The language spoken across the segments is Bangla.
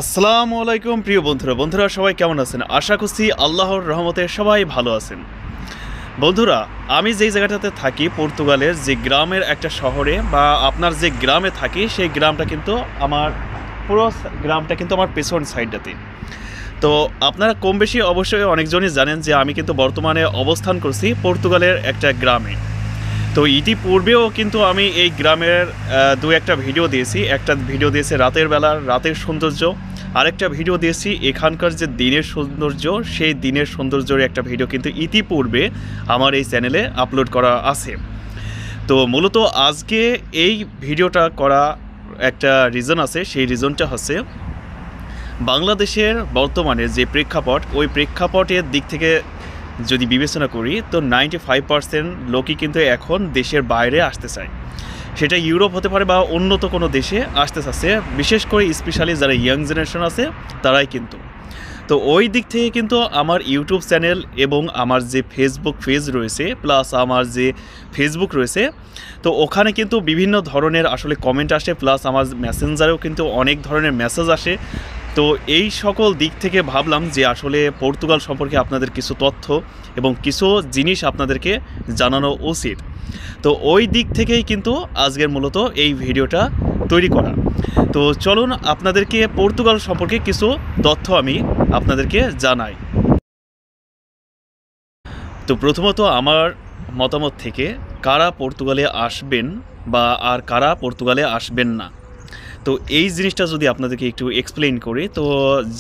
আসসালামু আলাইকুম প্রিয় বন্ধুরা সবাই কেমন আছেন? আশা করছি আল্লাহর রহমতে সবাই ভালো আছেন। বন্ধুরা, আমি যেই জায়গাটাতে থাকি পর্তুগালের যে গ্রামের একটা শহরে বা আপনার যে গ্রামে থাকি সেই গ্রামটা কিন্তু আমার পুরো গ্রামটা কিন্তু আমার পেছন সাইডটাতে। তো আপনারা কম বেশি অবশ্যই অনেকজনই জানেন যে আমি কিন্তু বর্তমানে অবস্থান করছি পর্তুগালের একটা গ্রামে। তো ইতিপূর্বেও কিন্তু আমি এই গ্রামের দু একটা ভিডিও দিয়েছি। একটা ভিডিও দিয়েছি রাতের বেলার রাতের সৌন্দর্য, আরেকটা ভিডিও দিয়েছি এখানকার যে দিনের সৌন্দর্য, সেই দিনের সৌন্দর্যের একটা ভিডিও কিন্তু ইতিপূর্বে আমার এই চ্যানেলে আপলোড করা আছে। তো মূলত আজকে এই ভিডিওটা করা একটা রিজন আছে। সেই রিজনটা হচ্ছে বাংলাদেশের বর্তমানে যে প্রেক্ষাপট, ওই প্রেক্ষাপটের দিক থেকে যদি বিবেচনা করি তো 95% লোকই কিন্তু এখন দেশের বাইরে আসতে চায়। সেটা ইউরোপ হতে পারে বা উন্নত কোনো দেশে আসতে চাচ্ছে, বিশেষ করে স্পেশালি যারা ইয়াং জেনারেশন আছে তারাই কিন্তু। তো ওই দিক থেকে কিন্তু আমার ইউটিউব চ্যানেল এবং আমার যে ফেসবুক পেজ রয়েছে প্লাস আমার যে ফেসবুক রয়েছে, তো ওখানে কিন্তু বিভিন্ন ধরনের আসলে কমেন্ট আসে, প্লাস আমার মেসেঞ্জারেও কিন্তু অনেক ধরনের মেসেজ আসে। তো এই সকল দিক থেকে ভাবলাম যে আসলে পর্তুগাল সম্পর্কে আপনাদের কিছু তথ্য এবং কিছু জিনিস আপনাদেরকে জানানো উচিত। তো ওই দিক থেকেই কিন্তু আজকের মূলত এই ভিডিওটা তৈরি করা। তো চলুন আপনাদেরকে পর্তুগাল সম্পর্কে কিছু তথ্য আমি আপনাদেরকে জানাই। তো প্রথমত আমার মতামত থেকে কারা পর্তুগালে আসবেন বা আর কারা পর্তুগালে আসবেন না, তো এই জিনিসটা যদি আপনাদেরকে একটু এক্সপ্লেইন করি, তো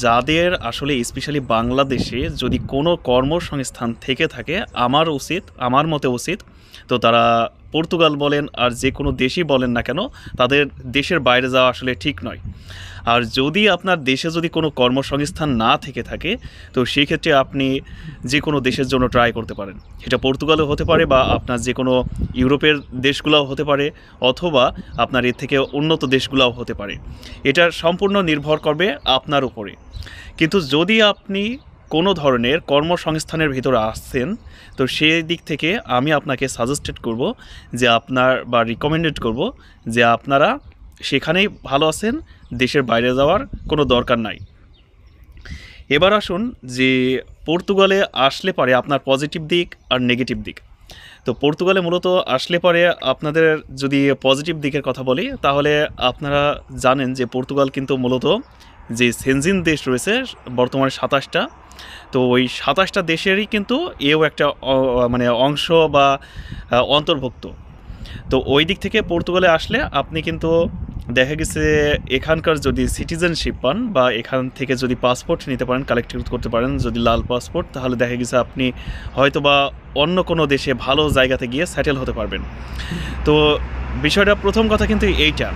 যাদের আসলে স্পেশালি বাংলাদেশে যদি কোনো কর্মসংস্থান থেকে থাকে আমার মতে উচিত তো তারা পর্তুগাল বলেন আর যে কোনো দেশই বলেন না কেন, তাদের দেশের বাইরে যাওয়া আসলে ঠিক নয়। আর যদি আপনার দেশে যদি কোনো কর্মসংস্থান না থেকে থাকে তো সেই ক্ষেত্রে আপনি যে কোনো দেশের জন্য ট্রাই করতে পারেন। সেটা পর্তুগালও হতে পারে বা আপনার যে কোনো ইউরোপের দেশগুলোও হতে পারে, অথবা আপনার এর থেকে উন্নত দেশগুলোও হতে পারে। এটা সম্পূর্ণ নির্ভর করবে আপনার উপরে। কিন্তু যদি আপনি কোনো ধরনের কর্মসংস্থানের ভিতরে আসছেন তো সেই দিক থেকে আমি আপনাকে সাজেস্টেড করব যে রিকমেন্ডেড করব যে আপনারা সেখানেই ভালো আছেন, দেশের বাইরে যাওয়ার কোনো দরকার নাই। এবার আসুন যে পর্তুগালে আসলে পরে আপনার পজিটিভ দিক আর নেগেটিভ দিক। তো পর্তুগালে মূলত আসলে পরে আপনাদের যদি পজিটিভ দিকের কথা বলি তাহলে আপনারা জানেন যে পর্তুগাল কিন্তু মূলত যে সেনজিন দেশ রয়েছে বর্তমানে 27টা, তো ওই 27টা দেশেরই কিন্তু এও একটা অংশ বা অন্তর্ভুক্ত। তো ওই দিক থেকে পর্তুগালে আসলে আপনি কিন্তু দেখা গেছে এখানকার যদি সিটিজেনশিপ পান বা এখান থেকে যদি পাসপোর্ট নিতে পারেন, কালেক্ট করতে পারেন যদি লাল পাসপোর্ট, তাহলে দেখা গেছে আপনি হয়তো বা অন্য কোনো দেশে ভালো জায়গাতে গিয়ে সেটেল হতে পারবেন। তো বিষয়টা প্রথম কথা কিন্তু এইটা।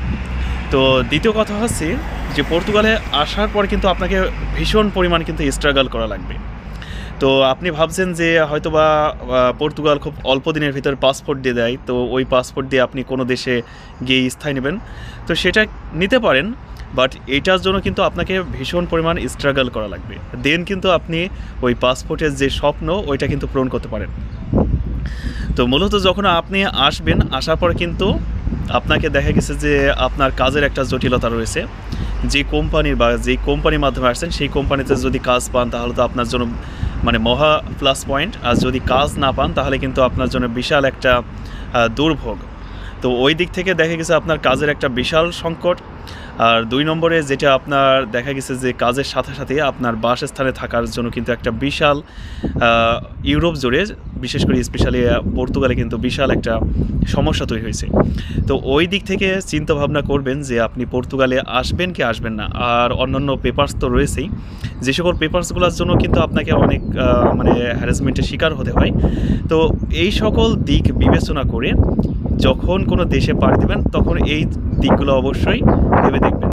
তো দ্বিতীয় কথা হচ্ছে যে পর্তুগালে আসার পর কিন্তু আপনাকে ভীষণ পরিমাণ কিন্তু স্ট্রাগল করা লাগবে। তো আপনি ভাবছেন যে হয়তোবা পর্তুগাল খুব অল্প দিনের ভিতর পাসপোর্ট দিয়ে দেয়, তো ওই পাসপোর্ট দিয়ে আপনি কোনো দেশে গিয়ে স্থায়ী নেবেন, তো সেটা নিতে পারেন। বাট এইটার জন্য কিন্তু আপনাকে ভীষণ পরিমাণ স্ট্রাগল করা লাগবে, দেন কিন্তু আপনি ওই পাসপোর্টের যে স্বপ্ন ওইটা কিন্তু পূরণ করতে পারেন। তো মূলত যখন আপনি আসবেন, আসার পর কিন্তু আপনাকে দেখা গেছে যে আপনার কাজের একটা জটিলতা রয়েছে। যে কোম্পানির মাধ্যমে আসছেন সেই কোম্পানিতে যদি কাজ পান তাহলে তো আপনার জন্য মহা প্লাস পয়েন্ট, আর যদি কাজ না পান তাহলে কিন্তু আপনার জন্য বিশাল একটা দুর্ভোগ। তো ওই দিক থেকে দেখা গেছে আপনার কাজের একটা বিশাল সংকট। আর 2 নম্বরে যেটা আপনার দেখা গেছে যে কাজের সাথে সাথে আপনার বাসস্থানে থাকার জন্য কিন্তু একটা বিশাল ইউরোপ জুড়ে, বিশেষ করে স্পেশালি পর্তুগালে কিন্তু বিশাল একটা সমস্যা তৈরি হয়েছে। তো ওই দিক থেকে চিন্তা ভাবনা করবেন যে আপনি পর্তুগালে আসবেন কি আসবেন না। আর অন্যান্য পেপারস তো রয়েছেই, যে সকল পেপারসগুলোর জন্য কিন্তু আপনাকে অনেক হ্যারাসমেন্টের শিকার হতে হয়। তো এই সকল দিক বিবেচনা করে যখন কোনো দেশে পাড়ি দেবেন তখন এই দিকগুলো অবশ্যই ভেবে দেখবেন।